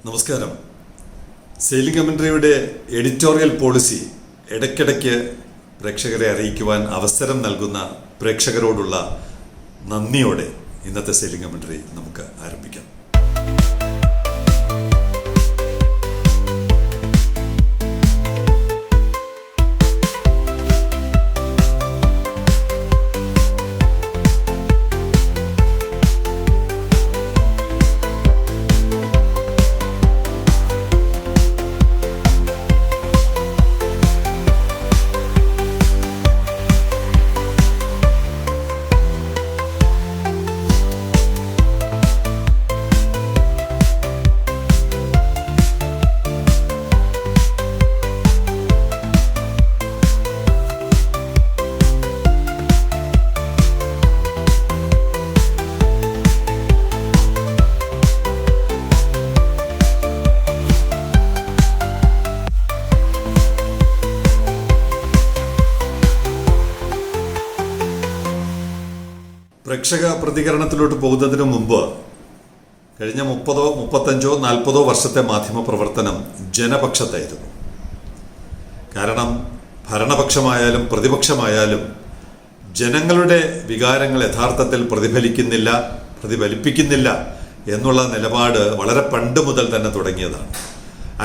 നമസ്കാരം. Sailing കമന്ററിയുടെ editorial policy ഇടയ്ക്കിടയ്ക്ക് പ്രേക്ഷകരെ അറിയിക്കുവാൻ അവസരം നൽകുന്ന പ്രേക്ഷകരോടുള്ള നന്ദിയോടെ ഇന്നത്തെ സെയിലിംഗ് കമന്ററി നമുക്ക് ആരംഭിക്കാം. പ്രേക്ഷക പ്രതികരണത്തിലോട്ട് പോകുന്നതിന് മുമ്പ് കഴിഞ്ഞ 30, 35, 40 വർഷത്തെ മാധ്യമ പ്രവർത്തനം ജനപക്ഷത്തായിരുന്നു. കാരണം ഭരണപക്ഷമായാലും പ്രതിപക്ഷമായാലും ജനങ്ങളുടെ വികാരങ്ങൾ യഥാർത്ഥത്തിൽ പ്രതിഫലിപ്പിക്കുന്നില്ല എന്നുള്ള നിലപാട് വളരെ പണ്ട് മുതൽ തന്നെ തുടങ്ങിയതാണ്.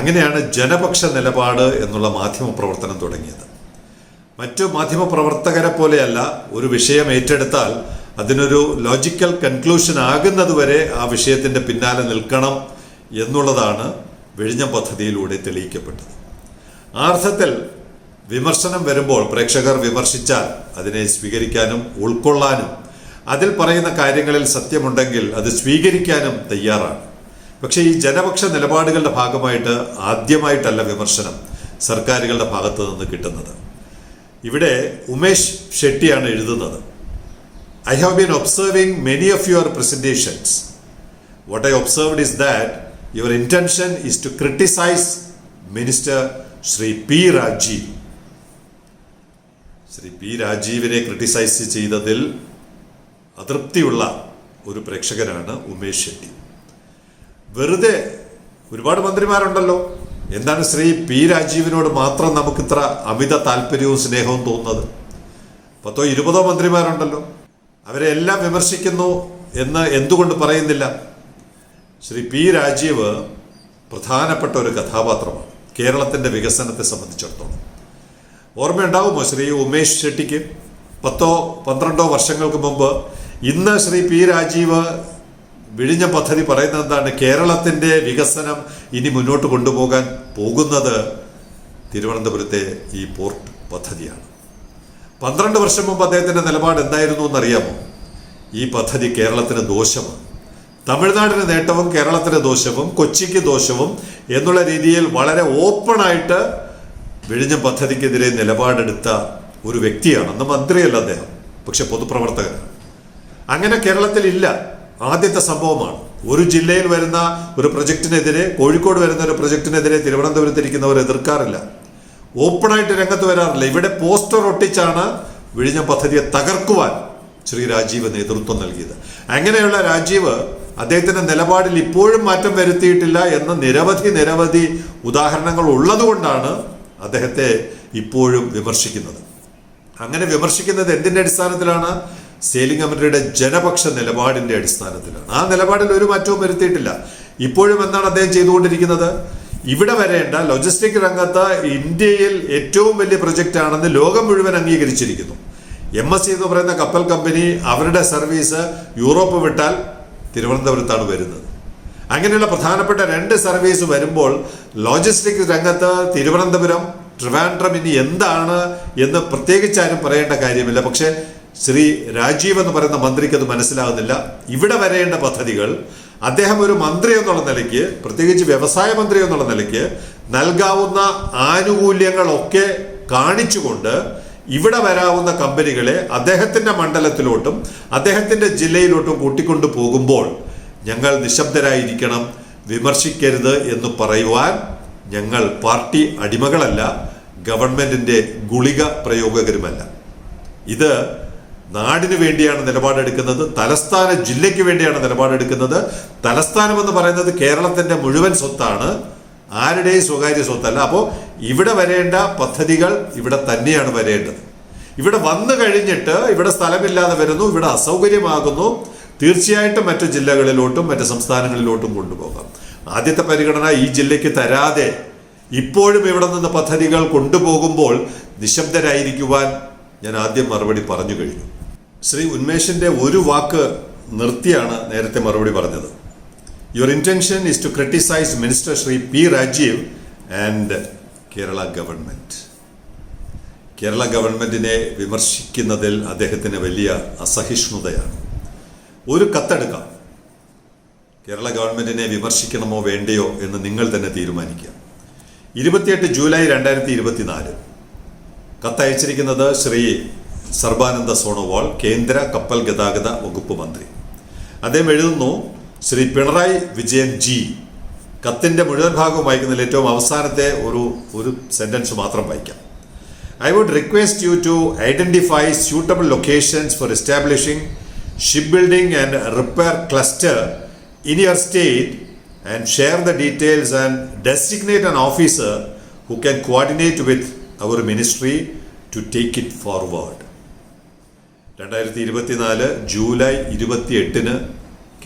അങ്ങനെയാണ് ജനപക്ഷ നിലപാട് എന്നുള്ള മാധ്യമ പ്രവർത്തനം തുടങ്ങിയത്. മറ്റു മാധ്യമ പ്രവർത്തകരെ പോലെയല്ല ഒരു വിഷയം ഏറ്റെടുത്താൽ അതിനൊരു ലോജിക്കൽ കൺക്ലൂഷൻ ആകുന്നതുവരെ ആ വിഷയത്തിൻ്റെ പിന്നാലെ നിൽക്കണം എന്നുള്ളതാണ് വിഴിഞ്ഞം പദ്ധതിയിലൂടെ തെളിയിക്കപ്പെട്ടത്. ആ അർത്ഥത്തിൽ വിമർശനം വരുമ്പോൾ പ്രേക്ഷകർ വിമർശിച്ചാൽ അതിനെ സ്വീകരിക്കാനും ഉൾക്കൊള്ളാനും അതിൽ പറയുന്ന കാര്യങ്ങളിൽ സത്യമുണ്ടെങ്കിൽ അത് സ്വീകരിക്കാനും തയ്യാറാണ്. പക്ഷേ ഈ ജനപക്ഷ നിലപാടുകളുടെ ഭാഗമായിട്ട് ആദ്യമായിട്ടല്ല വിമർശനം സർക്കാരുകളുടെ ഭാഗത്തു നിന്ന് കിട്ടുന്നത്. ഇവിടെ ഉമേഷ് ഷെട്ടിയാണ് എഴുതുന്നത്. I have been observing many of your presentations. What I observed is that your intention is to criticize Minister Shri P. Rajeev. Shri P. രാജീവിനെ ക്രിട്ടിസൈസ് ചെയ്തതിൽ അതൃപ്തിയുള്ള ഒരു പ്രേക്ഷകനാണ് ഉമേഷ് ഷെട്ടി. വെറുതെ ഒരുപാട് മന്ത്രിമാരുണ്ടല്ലോ, എന്താണ് ശ്രീ പി രാജീവിനോട് മാത്രം നമുക്കിത്ര അമിത താല്പര്യവും സ്നേഹവും തോന്നുന്നത്? 10, 20 മന്ത്രിമാരുണ്ടല്ലോ, അവരെ എല്ലാം വിമർശിക്കുന്നു എന്ന് എന്തുകൊണ്ട് പറയുന്നില്ല? ശ്രീ പി രാജീവ് പ്രധാനപ്പെട്ട ഒരു കഥാപാത്രമാണ് കേരളത്തിൻ്റെ വികസനത്തെ സംബന്ധിച്ചിടത്തോളം. ഓർമ്മയുണ്ടാവുമോ ശ്രീ ഉമേഷ് ഷെട്ടിക്ക് 10, 12 വർഷങ്ങൾക്ക് മുമ്പ്? ഇന്ന് ശ്രീ പി രാജീവ് വിഴിഞ്ഞം പദ്ധതി പറയുന്നത് എന്താണ്? കേരളത്തിൻ്റെ വികസനം ഇനി മുന്നോട്ട് കൊണ്ടുപോകാൻ പോകുന്നത് തിരുവനന്തപുരത്തെ ഈ പോർട്ട് പദ്ധതിയാണ്. 12 വർഷം മുമ്പ് അദ്ദേഹത്തിൻ്റെ നിലപാട് എന്തായിരുന്നു എന്നറിയാമോ? ഈ പദ്ധതി കേരളത്തിന് ദോഷമാണ്, തമിഴ്നാടിന് നേട്ടവും കേരളത്തിന് ദോഷവും, കൊച്ചിക്ക് ദോഷവും എന്നുള്ള രീതിയിൽ വളരെ ഓപ്പണായിട്ട് വിഴിഞ്ഞം പദ്ധതിക്കെതിരെ നിലപാടെടുത്ത ഒരു വ്യക്തിയാണ്. അന്ന് മന്ത്രിയല്ല അദ്ദേഹം, പക്ഷെ പൊതുപ്രവർത്തകനാണ്. അങ്ങനെ കേരളത്തിൽ ഇല്ല. ആദ്യത്തെ സംഭവമാണ്. ഒരു ജില്ലയിൽ വരുന്ന ഒരു പ്രൊജക്ടിനെതിരെ, കോഴിക്കോട് വരുന്ന ഒരു പ്രൊജക്ടിനെതിരെ തിരുവനന്തപുരത്തിരിക്കുന്നവർ എതിർക്കാറില്ല, ഓപ്പണായിട്ട് രംഗത്ത് വരാറില്ല. ഇവിടെ പോസ്റ്റർ ഒട്ടിച്ചാണ് വിഴിഞ്ഞം പദ്ധതിയെ തകർക്കുവാൻ ശ്രീ രാജീവ് നേതൃത്വം നൽകിയത്. അങ്ങനെയുള്ള രാജീവ് അദ്ദേഹത്തിൻ്റെ നിലപാടിൽ ഇപ്പോഴും മാറ്റം വരുത്തിയിട്ടില്ല എന്ന നിരവധി ഉദാഹരണങ്ങൾ ഉള്ളതുകൊണ്ടാണ് അദ്ദേഹത്തെ ഇപ്പോഴും വിമർശിക്കുന്നത്. അങ്ങനെ വിമർശിക്കുന്നത് എന്തിൻ്റെ അടിസ്ഥാനത്തിലാണ്? സെയിലിംഗ് കമന്ററിയുടെ ജനപക്ഷ നിലപാടിൻ്റെ അടിസ്ഥാനത്തിലാണ്. ആ നിലപാടിൽ ഒരു മാറ്റവും വരുത്തിയിട്ടില്ല. ഇപ്പോഴും എന്താണ് അദ്ദേഹം ചെയ്തുകൊണ്ടിരിക്കുന്നത്? ഇവിടെ വരേണ്ട ലോജിസ്റ്റിക് രംഗത്ത് ഇന്ത്യയിൽ ഏറ്റവും വലിയ പ്രൊജക്റ്റ് ആണെന്ന് ലോകം മുഴുവൻ അംഗീകരിച്ചിരിക്കുന്നു. MSC എന്ന് പറയുന്ന കപ്പൽ കമ്പനി അവരുടെ സർവീസ് യൂറോപ്പ് വിട്ടാൽ തിരുവനന്തപുരത്താണ് വരുന്നത്. അങ്ങനെയുള്ള പ്രധാനപ്പെട്ട 2 സർവീസ് വരുമ്പോൾ ലോജിസ്റ്റിക് രംഗത്ത് തിരുവനന്തപുരം, ട്രിവാൻഡ്രം ഇനി എന്താണ് എന്ന് പ്രത്യേകിച്ച് ആരും പറയേണ്ട കാര്യമില്ല. പക്ഷേ ശ്രീ രാജീവ് എന്ന് പറയുന്ന മന്ത്രിക്ക് അത് മനസ്സിലാകുന്നില്ല. ഇവിടെ വരേണ്ട പദ്ധതികൾ അദ്ദേഹം ഒരു മന്ത്രി എന്നുള്ള നിലയ്ക്ക്, പ്രത്യേകിച്ച് വ്യവസായ മന്ത്രി എന്നുള്ള നിലയ്ക്ക് നൽകാവുന്ന ആനുകൂല്യങ്ങളൊക്കെ കാണിച്ചുകൊണ്ട് ഇവിടെ വരാവുന്ന കമ്പനികളെ അദ്ദേഹത്തിൻ്റെ മണ്ഡലത്തിലോട്ടും അദ്ദേഹത്തിൻ്റെ ജില്ലയിലോട്ടും കൂട്ടിക്കൊണ്ടു പോകുമ്പോൾ ഞങ്ങൾ നിശബ്ദരായിരിക്കണം, വിമർശിക്കരുത് എന്ന് പറയുവാൻ ഞങ്ങൾ പാർട്ടി അടിമകളല്ല, ഗവൺമെൻറ്റിൻ്റെ ഗുളിക പ്രയോഗകരുമല്ല. ഇത് നാടിന് വേണ്ടിയാണ് നിലപാടെടുക്കുന്നത്, തലസ്ഥാന ജില്ലയ്ക്ക് വേണ്ടിയാണ് നിലപാടെടുക്കുന്നത്. തലസ്ഥാനം എന്ന് പറയുന്നത് കേരളത്തിൻ്റെ മുഴുവൻ സ്വത്താണ്, ആരുടെയും സ്വകാര്യ സ്വത്തല്ല. അപ്പോൾ ഇവിടെ വരേണ്ട പദ്ധതികൾ ഇവിടെ തന്നെയാണ് വരേണ്ടത്. ഇവിടെ വന്നു കഴിഞ്ഞിട്ട് ഇവിടെ സ്ഥലമില്ലാതെ വരുന്നു, ഇവിടെ അസൗകര്യമാകുന്നു, തീർച്ചയായിട്ടും മറ്റു ജില്ലകളിലോട്ടും മറ്റ് സംസ്ഥാനങ്ങളിലോട്ടും കൊണ്ടുപോകാം. ആദ്യത്തെ പരിഗണന ഈ ജില്ലയ്ക്ക് തരാതെ ഇപ്പോഴും ഇവിടെ നിന്ന് പദ്ധതികൾ കൊണ്ടുപോകുമ്പോൾ നിശബ്ദരായിരിക്കുവാൻ ഞാൻ ആദ്യം മറുപടി പറഞ്ഞു കഴിഞ്ഞു. ശ്രീ ഉന്മേഷിൻ്റെ ഒരു വാക്ക് നിർത്തിയാണ് നേരത്തെ മറുപടി പറഞ്ഞത്. Your intention is to criticise minister Shri P Rajeev and Kerala government. Kerala ഗവൺമെൻറ്റിനെ വിമർശിക്കുന്നതിൽ അദ്ദേഹത്തിന് വലിയ അസഹിഷ്ണുതയാണ്. ഒരു കത്തെടുക്കാം, കേരള ഗവൺമെൻറ്റിനെ വിമർശിക്കണമോ വേണ്ടയോ എന്ന് നിങ്ങൾ തന്നെ തീരുമാനിക്കുക. 28 ജൂലൈ 2024 കത്തയച്ചിരിക്കുന്നത് ശ്രീ സർബാനന്ദ സോണോവാൾ, കേന്ദ്ര കപ്പൽ ഗതാഗത വകുപ്പ് മന്ത്രി. അദ്ദേഹം എഴുതുന്നു, ശ്രീ പിണറായി വിജയൻ ജി. കത്തിൻ്റെ മുഴുവൻ ഭാഗവും വായിക്കുന്നതിൽ ഏറ്റവും അവസാനത്തെ ഒരു സെൻറ്റൻസ് മാത്രം വായിക്കാം. I would request you to identify suitable locations for establishing shipbuilding and repair cluster in your state and share the details and designate an officer who can coordinate with our ministry to take it forward. 2024 July 28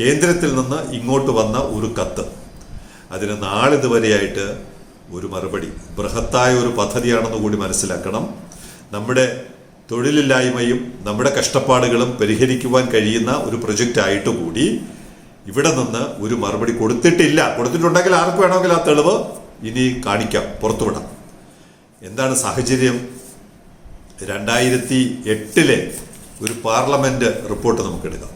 കേന്ദ്രത്തിൽ നിന്ന് ഇങ്ങോട്ട് വന്ന ഒരു കത്ത്. അതിന് നാളിതുവരെയായിട്ട് ഒരു മറുപടി. ബൃഹത്തായ ഒരു പദ്ധതിയാണെന്ന് കൂടി മനസ്സിലാക്കണം. നമ്മുടെ തൊഴിലില്ലായ്മയും നമ്മുടെ കഷ്ടപ്പാടുകളും പരിഹരിക്കുവാൻ കഴിയുന്ന ഒരു പ്രൊജക്റ്റ് ആയിട്ട് കൂടി ഇവിടെ നിന്ന് ഒരു മറുപടി കൊടുത്തിട്ടില്ല. കൊടുത്തിട്ടുണ്ടെങ്കിൽ ആർക്ക് വേണമെങ്കിൽ ആ തെളിവ് ഇനി കാണിക്കാം, പുറത്തുവിടാം. എന്താണ് സാഹചര്യം? 2008 ഒരു പാർലമെന്റ് റിപ്പോർട്ട് നമുക്കെടുക്കാം.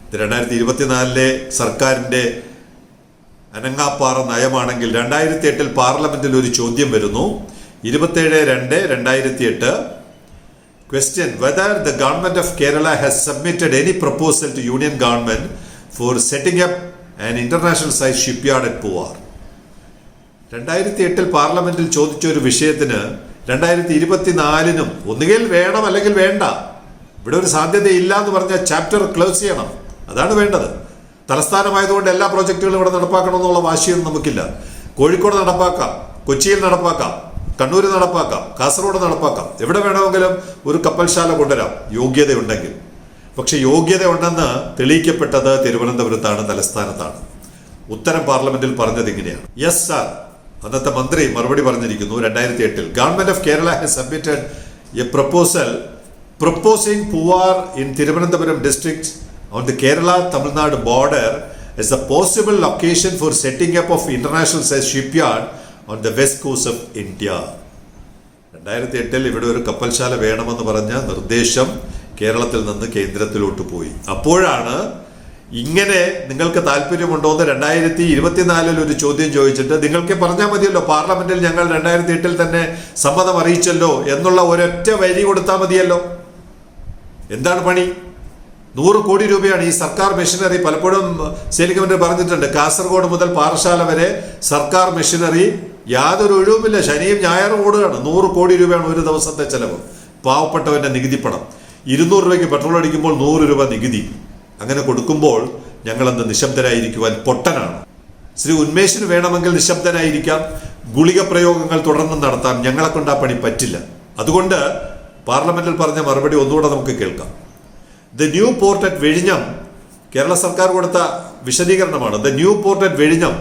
ഇത് 2024 സർക്കാരിൻ്റെ അനങ്ങാപ്പാറ നയമാണെങ്കിൽ 2008 പാർലമെന്റിൽ ഒരു ചോദ്യം വരുന്നു. 27/2/2008 question whether the government of Kerala has submitted any proposal to union government for setting up an international size shipyard at Poovar. 2008 പാർലമെന്റിൽ ചോദിച്ച ഒരു വിഷയത്തിന് 2024 ഒന്നുകിൽ വേണം അല്ലെങ്കിൽ വേണ്ട, ഇവിടെ ഒരു സാധ്യതയില്ല എന്ന് പറഞ്ഞ ചാപ്റ്റർ ക്ലോസ് ചെയ്യണം. അതാണ് വേണ്ടത്. തലസ്ഥാനമായതുകൊണ്ട് എല്ലാ പ്രോജക്റ്റുകളും ഇവിടെ നടപ്പാക്കണമെന്നുള്ള വാശിയൊന്നും നമുക്കില്ല. കോഴിക്കോട് നടപ്പാക്കാം, കൊച്ചിയിൽ നടപ്പാക്കാം, കണ്ണൂർ നടപ്പാക്കാം, കാസർഗോഡ് നടപ്പാക്കാം, എവിടെ വേണമെങ്കിലും ഒരു കപ്പൽശാല കൊണ്ടുവരാം യോഗ്യതയുണ്ടെങ്കിൽ. പക്ഷെ യോഗ്യത ഉണ്ടെന്ന് തെളിയിക്കപ്പെട്ടത് തിരുവനന്തപുരത്താണ്, തലസ്ഥാനത്താണ്. ഉത്തരം പാർലമെന്റിൽ പറഞ്ഞത് ഇങ്ങനെയാണ്. യെസ് സാർ, അന്നത്തെ മന്ത്രി മറുപടി പറഞ്ഞിരിക്കുന്നു. 2008 government of Kerala has submitted A proposal proposing Poovar in Thiruvananthapuram district on the Kerala-Tamil Nadu border as a possible location for setting up of international size shipyard on the west coast of India. 2008 ഇവിടെ ഒരു കപ്പൽശാല വേണമെന്ന് പറഞ്ഞ നിർദ്ദേശം കേരളത്തിൽ നിന്ന് കേന്ദ്രത്തിലോട്ട് പോയി. അപ്പോഴാണ് ഇങ്ങനെ നിങ്ങൾക്ക് താല്പര്യമുണ്ടോയെന്ന് 2024 ഒരു ചോദ്യം ചോദിച്ചിട്ട് നിങ്ങൾക്ക് പറഞ്ഞാൽ മതിയല്ലോ, പാർലമെന്റിൽ ഞങ്ങൾ 2008 തന്നെ സമ്മതം അറിയിച്ചല്ലോ എന്നുള്ള ഒരൊറ്റ വരി കൊടുത്താൽ മതിയല്ലോ. എന്താണ് പണി? 100 കോടി രൂപയാണ് ഈ സർക്കാർ മെഷീനറി. പലപ്പോഴും സേലിക്കമന്റ് പറഞ്ഞിട്ടുണ്ട്, കാസർഗോഡ് മുതൽ പാറശാല വരെ സർക്കാർ മെഷീനറി യാതൊരു ഒഴിവുമില്ല, ശനിയും ഞായറും ഓടുകയാണ്. 100 കോടി രൂപയാണ് ഒരു ദിവസത്തെ ചെലവ്. പാവപ്പെട്ടവന്റെ നികുതിപ്പണം. 200 രൂപയ്ക്ക് പെട്രോൾ അടിക്കുമ്പോൾ 100 രൂപ നികുതി. അങ്ങനെ കൊടുക്കുമ്പോൾ ഞങ്ങളെന്ത് നിശബ്ദരായിരിക്കുവാൻ പൊട്ടനാണ്? ശ്രീ ഉന്മേഷിന് വേണമെങ്കിൽ നിശബ്ദനായിരിക്കാം, ഗുളിക പ്രയോഗങ്ങൾ തുടർന്ന് നടത്താം. ഞങ്ങളെ കൊണ്ട് ആ പണി പറ്റില്ല. അതുകൊണ്ട് പാർലമെന്റിൽ പറഞ്ഞ മറുപടി ഒന്നുകൂടെ നമുക്ക് കേൾക്കാം. ദ ന്യൂ പോർട്ട് അറ്റ് വെഴിഞ്ഞം, കേരള സർക്കാർ കൊടുത്ത വിശദീകരണമാണ്. ദ ന്യൂ പോർട്ട് അറ്റ് വെഴിഞ്ഞം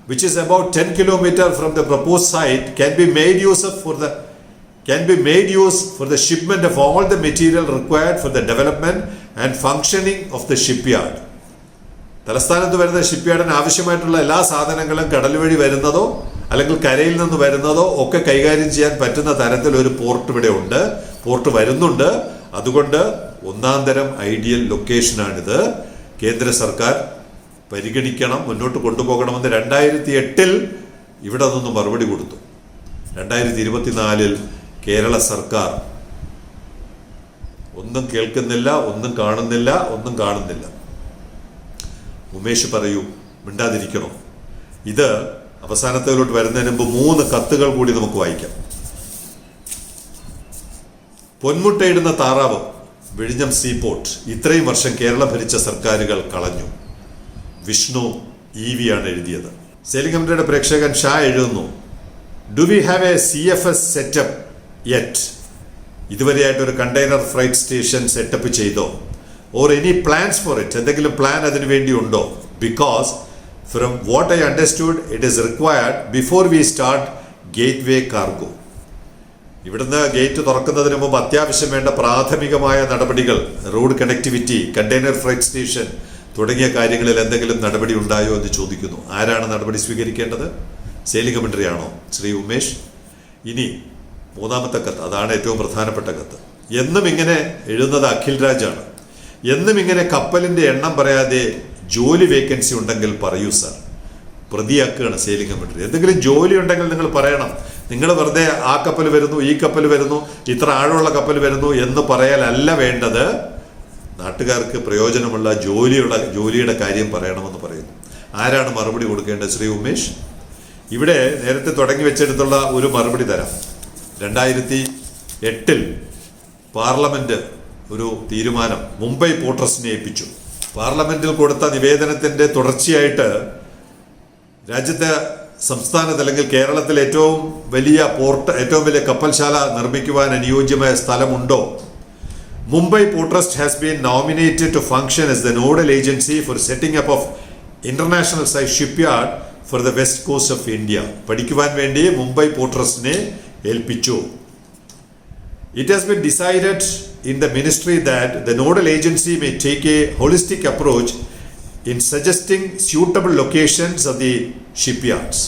which is about 10 kilometers from the proposed site can be made use for the shipment of all the material required for the development and functioning of the shipyard. തലസ്ഥാനത്ത് വരുന്ന ഷിപ്പ്യാർഡിന് ആവശ്യമായിട്ടുള്ള എല്ലാ സാധനങ്ങളും കടൽ വഴി വരുന്നതോ അല്ലെങ്കിൽ കരയിൽ നിന്ന് വരുന്നതോ ഒക്കെ കൈകാര്യം ചെയ്യാൻ പറ്റുന്ന തരത്തിൽ ഒരു പോർട്ട് ഇവിടെ ഉണ്ട്, പോർട്ട് വരുന്നുണ്ട്. അതുകൊണ്ട് ഒന്നാം തരം ഐഡിയൽ ലൊക്കേഷനാണിത്. കേന്ദ്ര സർക്കാർ പരിഗണിക്കണം, മുന്നോട്ട് കൊണ്ടുപോകണമെന്ന് 2008 ഇവിടെ നിന്ന് മറുപടി കൊടുത്തു. 2024 കേരള സർക്കാർ ഒന്നും കേൾക്കുന്നില്ല, ഒന്നും കാണുന്നില്ല. ഉമേഷ് പറയൂ, മിണ്ടാതിരിക്കണോ? ഇത് അവസാനത്തിലോട്ട് വരുന്നതിന് മുമ്പ് 3 കത്തുകൾ കൂടി നമുക്ക് വായിക്കാം. പൊന്മുട്ടയിടുന്ന താറാവ്, വിഴിഞ്ഞം സീപോർട്ട് ഇത്രയും വർഷം കേരളം ഭരിച്ച സർക്കാരുകൾ കളഞ്ഞു. വിഷ്ണു EV ആണ് എഴുതിയത്. സെയിലിംഗ് കമന്ററിയുടെ പ്രേക്ഷകൻ ഷാ എഴുതുന്നു, do we have a CFS setup yet? ഇതുവരെയായിട്ട് ഒരു കണ്ടെയ്നർ ഫ്രൈറ്റ് സ്റ്റേഷൻ സെറ്റപ്പ് ചെയ്തോ? Or any plans for it? എന്തെങ്കിലും പ്ലാൻ അതിനു വേണ്ടി ഉണ്ടോ? Because from what I understood it is required before we start gateway cargo. ഇവിടുന്ന് gate തുറക്കുന്നതിന് മുമ്പ് അത്യാവശ്യം വേണ്ട പ്രാഥമികമായ നടപടികൾ, road connectivity, container freight station തുടങ്ങിയ കാര്യങ്ങളിൽ എന്തെങ്കിലും നടപടി ഉണ്ടായോ എന്ന് ചോദിക്കുന്നു. ആരാണ് നടപടി സ്വീകരിക്കേണ്ടത്? സെയിലിംഗ് കമന്ററി ആണോ ശ്രീ ഉമേഷ്? ഇനി മൂന്നാമത്തെ കത്ത്, അതാണ് ഏറ്റവും പ്രധാനപ്പെട്ട കത്ത്. എന്നും ഇങ്ങനെ എഴുതുന്നത് അഖിൽ രാജാണ്. എന്നും ഇങ്ങനെ കപ്പലിന്റെ എണ്ണം പറയാതെ ജോലി വേക്കൻസി ഉണ്ടെങ്കിൽ പറയൂ സാർ. പ്രതിയാക്കുകയാണ് sailing commentary. എന്തെങ്കിലും ജോലി ഉണ്ടെങ്കിൽ നിങ്ങൾ പറയണം. നിങ്ങൾ വെറുതെ ആ കപ്പൽ വരുന്നു, ഈ കപ്പൽ വരുന്നു, ഇത്ര ആഴമുള്ള കപ്പൽ വരുന്നു എന്ന് പറയലല്ല വേണ്ടത്. നാട്ടുകാർക്ക് പ്രയോജനമുള്ള ജോലിയുടെ കാര്യം പറയണമെന്ന് പറയുന്നു. ആരാണ് മറുപടി കൊടുക്കേണ്ടത് ശ്രീ ഉമേഷ്? ഇവിടെ നേരത്തെ തുടങ്ങി വെച്ചെടുത്തുള്ള ഒരു മറുപടി തരാം. 2008 പാർലമെന്റ് ഒരു തീരുമാനം മുംബൈ പോർട്ടസിനെ ഏൽപ്പിച്ചു. പാർലമെന്റിൽ കൊടുത്ത നിവേദനത്തിന്റെ തുടർച്ചയായിട്ട് രാജ്യത്തെ സംസ്ഥാനത്ത് അല്ലെങ്കിൽ കേരളത്തിൽ ഏറ്റവും വലിയ പോർട്ട്, ഏറ്റവും വലിയ കപ്പൽശാല നിർമ്മിക്കുവാൻ അനുയോജ്യമായ സ്ഥലമുണ്ടോ? Mumbai Port Trust has been nominated to function as the nodal agency for setting up of international size shipyard for the west coast of India. പഠിക്കുവാൻ വേണ്ടി മുംബൈ പോർട്ട് ട്രസ്റ്റിനെ ഏൽപ്പിച്ചു. It has been decided in the ministry that the nodal agency may take a holistic approach in suggesting suitable locations of the shipyards.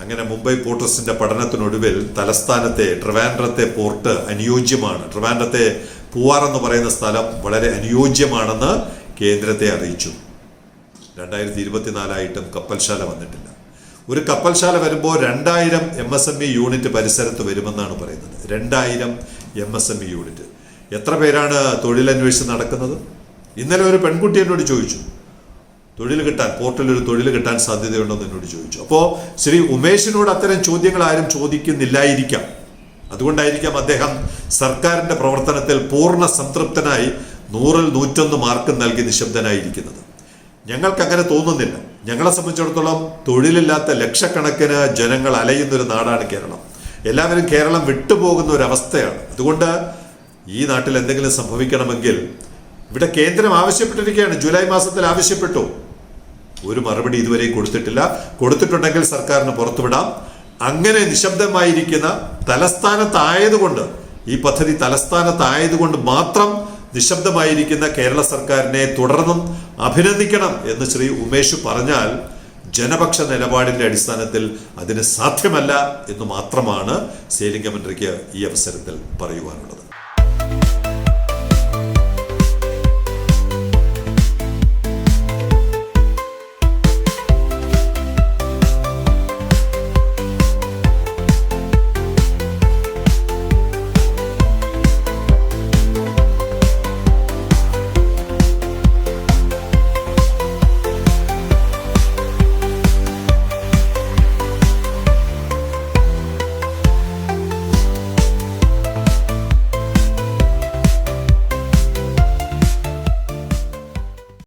അങ്ങനെ Mumbai port ട്രസ്റ്റിന്റെ പഠനത്തിനൊടുവിൽ തലസ്ഥാനത്തെ ട്രിവാൻഡ്രത്തെ port അനുയോജ്യമാണ്. ട്രിവാൻഡ്രത്തെ പൂവാർ എന്ന് പറയുന്ന സ്ഥലം വളരെ അനുയോജ്യമാണെന്ന് കേന്ദ്രത്തെ അറിയിച്ചു. 2024 കപ്പൽശാല വന്നിട്ടില്ല. ഒരു കപ്പൽശാല വരുമ്പോൾ 2000 MSME യൂണിറ്റ് പരിസരത്ത് വരുമെന്നാണ് പറയുന്നത്. 2000 MSME യൂണിറ്റ്. എത്ര പേരാണ് തൊഴിലന്വേഷിച്ച് നടക്കുന്നത്? ഇന്നലെ ഒരു പെൺകുട്ടി എന്നോട് ചോദിച്ചു, തൊഴിൽ കിട്ടാൻ, പോർട്ടിൽ ഒരു തൊഴിൽ കിട്ടാൻ സാധ്യതയുണ്ടോ എന്ന് എന്നോട് ചോദിച്ചു. അപ്പോൾ ശ്രീ ഉമേഷിനോട് അത്തരം ചോദ്യങ്ങൾ ആരും ചോദിക്കുന്നില്ലായിരിക്കാം. അതുകൊണ്ടായിരിക്കാം അദ്ദേഹം സർക്കാരിന്റെ പ്രവർത്തനത്തിൽ പൂർണ്ണ സംതൃപ്തനായി 100-ൽ 101 മാർക്ക് നൽകി നിശബ്ദനായിരിക്കുന്നത്. ഞങ്ങൾക്ക് അങ്ങനെ തോന്നുന്നില്ല. ഞങ്ങളെ സംബന്ധിച്ചിടത്തോളം തൊഴിലില്ലാത്ത ലക്ഷക്കണക്കിന് ജനങ്ങൾ അലയുന്നൊരു നാടാണ് കേരളം. എല്ലാവരും കേരളം വിട്ടുപോകുന്ന ഒരു അവസ്ഥയാണ്. അതുകൊണ്ട് ഈ നാട്ടിൽ എന്തെങ്കിലും സംഭവിക്കണമെങ്കിൽ ഇവിടെ കേന്ദ്രം ആവശ്യപ്പെട്ടിരിക്കുകയാണ്. ജൂലൈ മാസത്തിൽ ആവശ്യപ്പെട്ടു. ഒരു മറുപടി ഇതുവരെ കൊടുത്തിട്ടില്ല. കൊടുത്തിട്ടുണ്ടെങ്കിൽ സർക്കാരിന് പുറത്തുവിടാം. അങ്ങനെ നിശബ്ദമായിരിക്കുന്ന തലസ്ഥാനത്തായതുകൊണ്ട്, ഈ പദ്ധതി തലസ്ഥാനത്തായതുകൊണ്ട് മാത്രം നിശബ്ദമായിരിക്കുന്ന കേരള സർക്കാരിനെ തുടർന്നും അഭിനന്ദിക്കണം എന്ന് ശ്രീ ഉമേഷ് പറഞ്ഞാൽ ജനപക്ഷ നിലപാടിന്റെ അടിസ്ഥാനത്തിൽ അതിന് സാധ്യമല്ല എന്ന് മാത്രമാണ് സെയിലിംഗ് കമന്ററിക്ക് ഈ അവസരത്തിൽ പറയുവാനുള്ളത്.